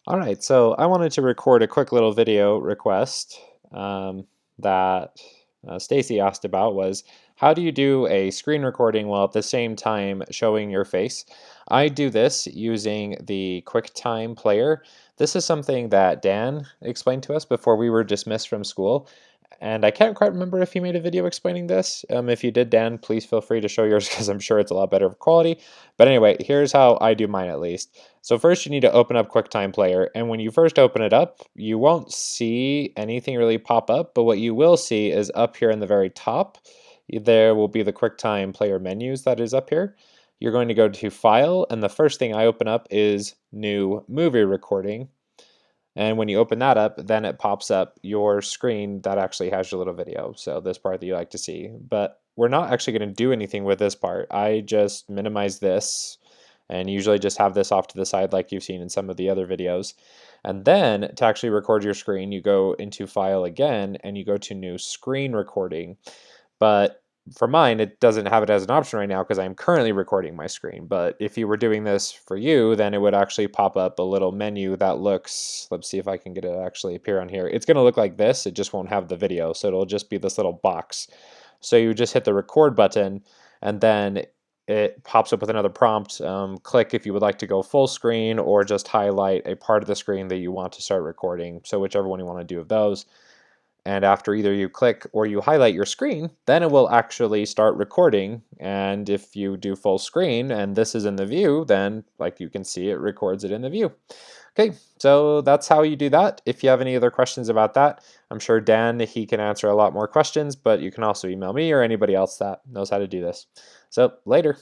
All right, so I wanted to record a quick little video request that Stacy asked about was how do you do a screen recording while at the same time showing your face? I do this using the QuickTime player. This is something that Dan explained to us before we were dismissed from school. And I can't quite remember if he made a video explaining this. If you did, Dan, please feel free to show yours because I'm sure it's a lot better quality. But anyway, here's how I do mine at least. So first you need to open up QuickTime Player, and when you first open it up, you won't see anything really pop up, but what you will see is up here in the very top, there will be the QuickTime Player menus that is up here. You're going to go to File, and the first thing I open up is New Movie Recording. And when you open that up, then it pops up your screen that actually has your little video. So this part that you like to see. But we're not actually going to do anything with this part. I just minimize this and usually just have this off to the side like you've seen in some of the other videos. And then to actually record your screen, you go into File again and you go to New Screen Recording. But for mine, it doesn't have it as an option right now because I'm currently recording my screen. But if you were doing this for you, then it would actually pop up a little menu that looks, let's see if I can get it to actually appear on here. It's going to look like this. It just won't have the video. So it'll just be this little box. So you just hit the record button and then it pops up with another prompt. Click if you would like to go full screen or just highlight a part of the screen that you want to start recording. So whichever one you want to do of those. And after either you click or you highlight your screen, then it will actually start recording. And if you do full screen and this is in the view, then like you can see, it records it in the view. Okay, so that's how you do that. If you have any other questions about that, I'm sure Dan, he can answer a lot more questions, but you can also email me or anybody else that knows how to do this. So later.